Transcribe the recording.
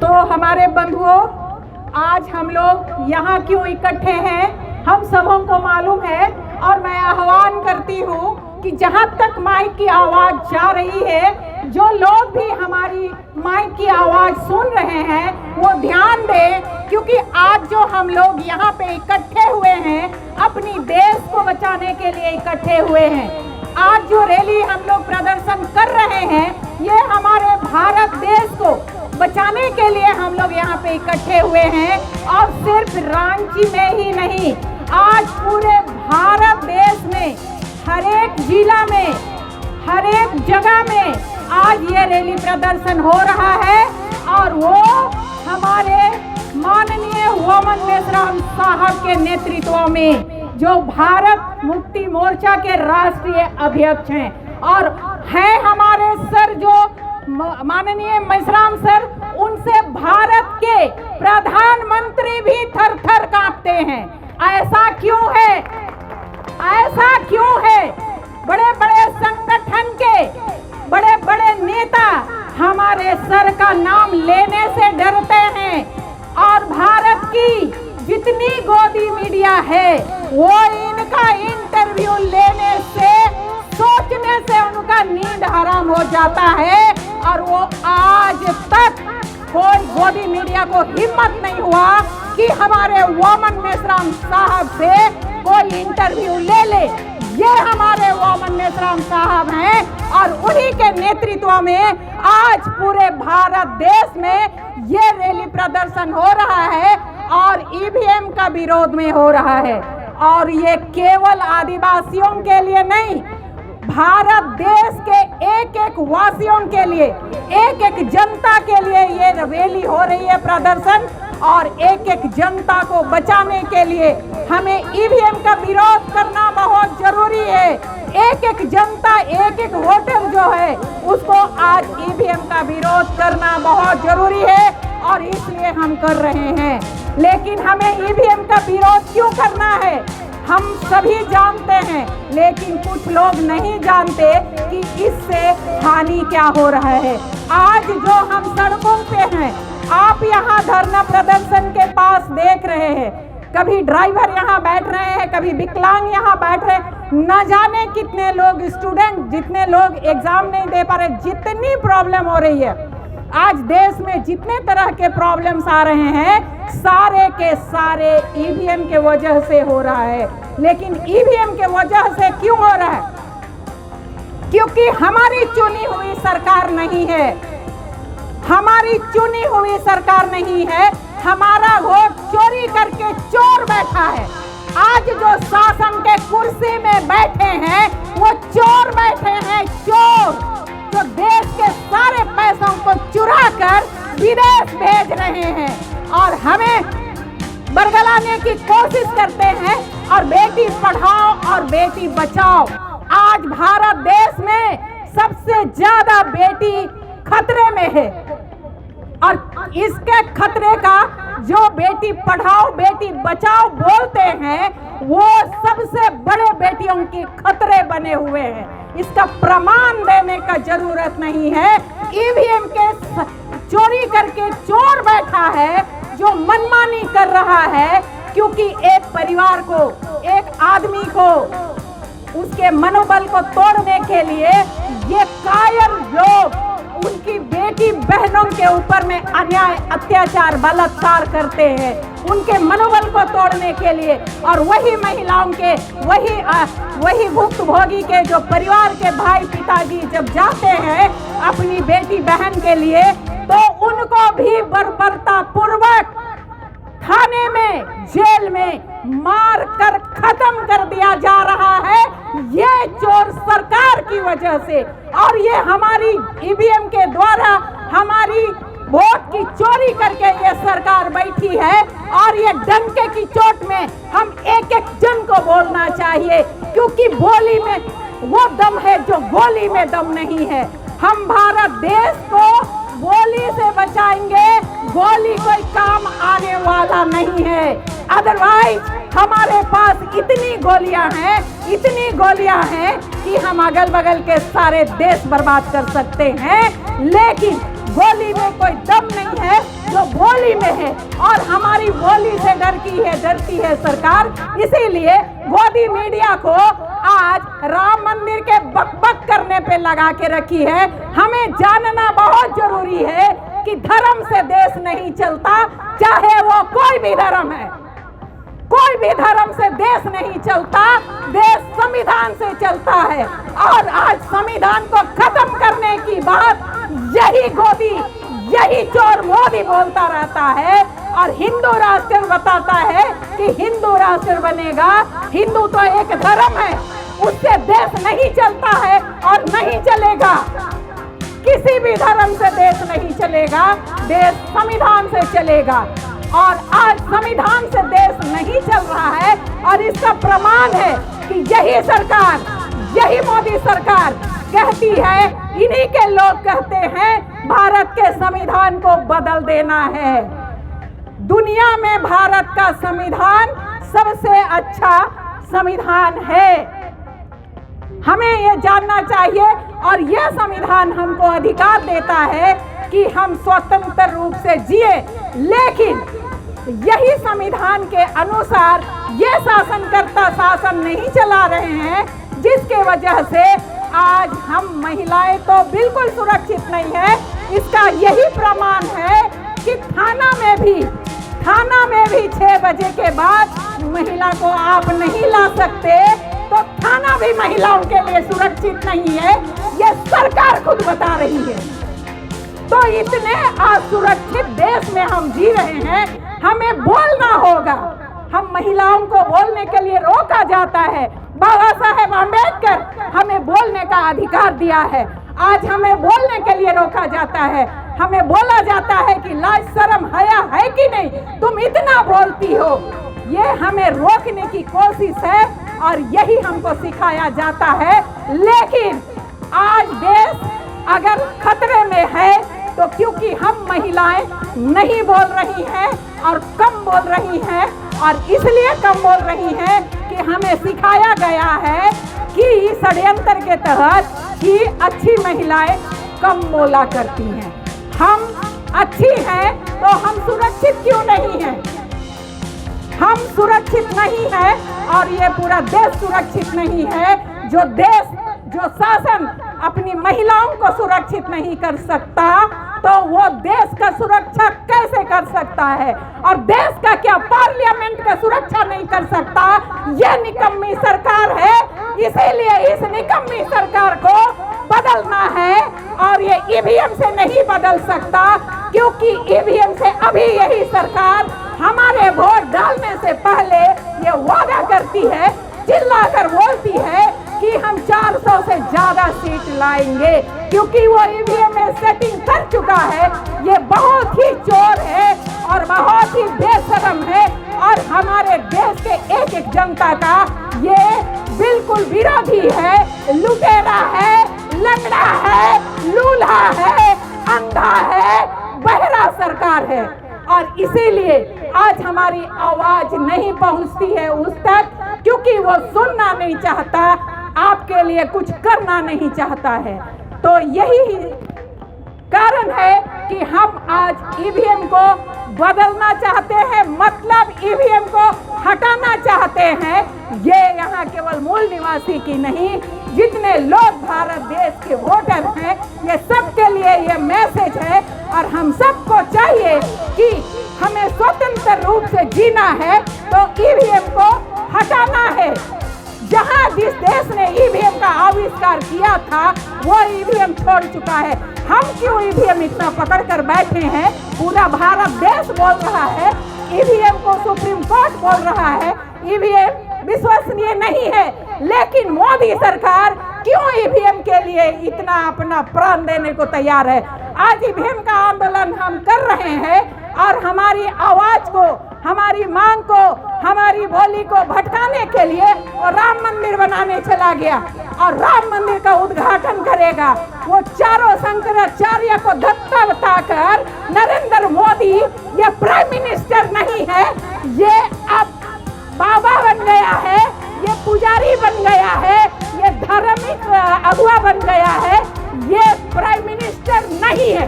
तो हमारे बंधुओं, आज हम लोग यहाँ क्यों इकट्ठे हैं हम सबों को मालूम है, और मैं आह्वान करती हूँ कि जहाँ तक माइक की आवाज़ जा रही है, जो लोग भी हमारी माइक की आवाज़ सुन रहे हैं वो ध्यान दें, क्योंकि आज जो हम लोग यहाँ पे इकट्ठे हुए हैं अपनी देश को बचाने के लिए इकट्ठे हुए हैं। आज जो रैली हम लोग प्रदर्शन कर रहे हैं ये हमारे भारत देश को बचाने के लिए हम लोग यहाँ पे इकट्ठे हुए हैं, और सिर्फ रांची में ही नहीं, आज पूरे भारत देश में हर एक जिला में हर एक जगह में आज ये रैली प्रदर्शन हो रहा है। और वो हमारे माननीय वामन मेश्राम साहब के नेतृत्व में, जो भारत मुक्ति मोर्चा के राष्ट्रीय अध्यक्ष हैं, और हैं हमारे सर जो माननीय मेश्राम सर, उनसे भारत के प्रधानमंत्री भी थर थर कांपते हैं। ऐसा क्यों है? ऐसा क्यों है? बड़े बड़े संगठन के बड़े बड़े नेता हमारे सर का नाम लेने से डरते हैं, और भारत की जितनी गोदी मीडिया है वो इनका इंटरव्यू लेने से, सोचने से उनका नींद हराम हो जाता है, और वो आज तक कोई गोदी मीडिया को हिम्मत नहीं हुआ कि हमारे वामन मेश्राम साहब से कोई इंटरव्यू ले। ये हमारे वामन मेश्राम साहब हैं, और उन्हीं के नेतृत्व में आज पूरे भारत देश में ये रैली प्रदर्शन हो रहा है, और ईवीएम का विरोध में हो रहा है। और ये केवल आदिवासियों के लिए नहीं, भारत देश के एक एक वासियों के लिए, एक एक जनता के लिए ये रैली हो रही है प्रदर्शन, और एक एक जनता को बचाने के लिए हमें ईवीएम का विरोध करना बहुत जरूरी है। एक एक जनता, एक एक वोटर जो है उसको आज ईवीएम का विरोध करना बहुत जरूरी है, और इसलिए हम कर रहे हैं। लेकिन हमें ईवीएम का विरोध क्यों करना है हम सभी जानते हैं, लेकिन कुछ लोग नहीं जानते कि इससे हानि क्या हो रहा है। आज जो हम सड़कों पे हैं, आप यहाँ धरना प्रदर्शन के पास देख रहे हैं, कभी ड्राइवर यहाँ बैठ रहे हैं, कभी विकलांग यहाँ बैठ रहे हैं, न जाने कितने लोग स्टूडेंट, जितने लोग एग्जाम नहीं दे पा रहे, जितनी प्रॉब्लम हो रही है आज देश में, जितने तरह के प्रॉब्लम्स आ रहे हैं, सारे के सारे ईवीएम के वजह से हो रहा है। लेकिन ईवीएम के वजह से क्यों हो रहा है? क्योंकि हमारी चुनी हुई सरकार नहीं है, हमारी चुनी हुई सरकार नहीं है, हमारा वोट चोरी करके चोर बैठा है। आज जो शासन के कुर्सी में बैठे हैं वो चोर बैठे हैं, चोर जो देश के सारे पैसों को चुरा कर विदेश भेज रहे हैं, और हमें बरगलाने की कोशिश करते हैं। और बेटी पढ़ाओ और बेटी बचाओ, आज भारत देश में सबसे ज्यादा बेटी खतरे में है, और इसके खतरे का जो बेटी पढ़ाओ बेटी बचाओ बोलते हैं वो सबसे बड़े बेटियों के खतरे बने हुए हैं। इसका प्रमाण देने का जरूरत नहीं है। ईवीएम के चोरी करके चोर बैठा है जो मनमानी कर रहा है, क्योंकि एक परिवार को, एक आदमी को, उसके मनोबल को तोड़ने के लिए ये कायर लोग उनकी बेटी बहनों के ऊपर में अन्याय, अत्याचार, बलात्कार करते हैं, उनके मनोबल को तोड़ने के लिए। और वही महिलाओं के, वही भुक्तभोगी के जो परिवार के भाई पिताजी जब जाते हैं अपनी बेटी बहन के लिए, तो उनको भी बर्बरता पूर्वक थाने में, जेल में मार कर खत्म कर दिया जा रहा है, ये चोर सरकार की वजह से। और ये हमारी ईवीएम के द्वारा हमारी वोट की चोरी करके ये सरकार बैठी है, और ये डंके की चोट में हम एक एक जन को बोलना चाहिए, क्योंकि बोली में वो दम है जो गोली में दम नहीं है। हम भारत देश को गोली से बचाएंगे, गोली कोई काम आने वाला नहीं है। अदरवाइज हमारे पास इतनी गोलियां हैं कि हम अगल बगल के सारे देश बर्बाद कर सकते हैं, लेकिन गोली में कोई दम नहीं है जो की है, डरती है सरकार। इसीलिए मोदी मीडिया को आज राम मंदिर के बकबक करने पे लगा के रखी है। हमें जानना बहुत जरूरी है कि धर्म से देश नहीं चलता, चाहे वो कोई भी धर्म है। कोई भी धर्म से देश नहीं चलता, देश संविधान से चलता है। और आज संविधान को खत्म करने की बात यही गोदी, यही चोर मोदी बोलता रहता है और हिंदू राष्ट्र बताता है कि हिंदू राष्ट्र बनेगा। हिंदू तो एक धर्म है, उससे देश नहीं चलता है और नहीं चलेगा। किसी भी धर्म से देश नहीं चलेगा, देश संविधान से चलेगा। और आज संविधान से देश नहीं चल रहा है और इसका प्रमाण है कि यही सरकार, यही मोदी सरकार कहती है, इन्हीं के लोग कहते हैं भारत के संविधान को बदल देना है। दुनिया में भारत का संविधान सबसे अच्छा संविधान है। हमें ये जानना चाहिए और यह संविधान हमको अधिकार देता है कि हम स्वतंत्र रूप से जिए। लेकिन यही संविधान के अनुसार ये शासनकर्ता शासन नहीं चला रहे हैं, जिसके वजह से आज हम महिलाएं तो बिल्कुल सुरक्षित नहीं है। इसका यही प्रमाण है कि थाना में भी 6 बजे के बाद महिला को आप नहीं ला सकते, तो थाना भी महिलाओं के लिए सुरक्षित नहीं है। ये सरकार खुद बता रही है। तो इतने असुरक्षित देश में हम जी रहे हैं, हमें बोलना होगा। हम महिलाओं को बोलने के लिए रोका जाता है। बाबा साहेब अम्बेडकर हमें बोलने का अधिकार दिया है, आज हमें बोलने के लिए रोका जाता है। हमें बोला जाता है कि लाज शर्म हया है कि नहीं, तुम इतना बोलती हो। ये हमें रोकने की कोशिश है और यही हमको सिखाया जाता है। लेकिन आज देश अगर खतरे में है तो क्योंकि हम महिलाएं नहीं बोल रही हैं और कम बोल रही हैं, और इसलिए कम बोल रही हैं कि हमें सिखाया गया है कि षड्यंत्र के तहत कि अच्छी महिलाएं कम बोला करती हैं। हम अच्छी हैं तो हम सुरक्षित क्यों नहीं हैं? हम सुरक्षित नहीं हैं और ये पूरा देश सुरक्षित नहीं है। जो शासन अपनी महिलाओं को सुरक्षित नहीं कर सकता, तो वो देश का सुरक्षा कैसे कर सकता है? और देश का क्या पार्लियामेंट का सुरक्षा नहीं कर सकता? ये निकम्मी सरकार है। इसीलिए इस निकम्मी सरकार को बदलना है और ये ईवीएम से नहीं बदल सकता, क्योंकि ईवीएम से अभी यही सरकार हमारे वोट डालने से पहले ये वादा करती है, चिल्लाकर बोलती है कि हम 400 से ज्यादा सीट लाएंगे, क्योंकि वो ईवीएम में सेटिंग कर चुका है। ये बहुत ही चोर है और बहुत ही बेशरम है और हमारे देश के एक एक जनता का ये बिल्कुल विरोधी है, लुटेरा है, लंगड़ा है, लूल्हा है, अंधा है, बहरा सरकार है। और इसीलिए आज हमारी आवाज नहीं पहुंचती है उस तक, क्योंकि वो सुनना नहीं चाहता, आपके लिए कुछ करना नहीं चाहता है। तो यही कारण है कि हम आज ईवीएम को बदलना चाहते हैं, मतलब ईवीएम को हटाना चाहते हैं। ये यहाँ केवल मूल निवासी की नहीं, जितने लोग भारत देश के वोटर हैं, ये सबके लिए ये मैसेज है। और हम सबको चाहिए कि हमें स्वतंत्र रूप से जीना है तो ईवीएम को हटाना है। जहां जिस देश ने ईवीएम का आविष्कार किया था वो ईवीएम छोड़ चुका है। हम क्यों ईवीएम इतना पकड़ कर बैठे हैं? पूरा भारत देश बोल रहा है, ईवीएम को सुप्रीम कोर्ट बोल रहा है ईवीएम विश्वसनीय नहीं है, लेकिन मोदी सरकार क्यों ईवीएम के लिए इतना अपना प्राण देने को तैयार है? आज ईवीएम का आंदोलन हम कर रहे हैं और हमारी आवाज को, हमारी मांग को, हमारी बोली को भटकाने के लिए वो राम मंदिर बनाने चला गया और राम मंदिर का उद्घाटन करेगा। वो चारों शंकराचार्य को धक्का बताकर नरेंद्र मोदी ये प्राइम मिनिस्टर नहीं है, ये अब बाबा बन गया है, ये पुजारी बन गया है, ये धार्मिक अगुआ बन गया है, ये प्राइम मिनिस्टर नहीं है।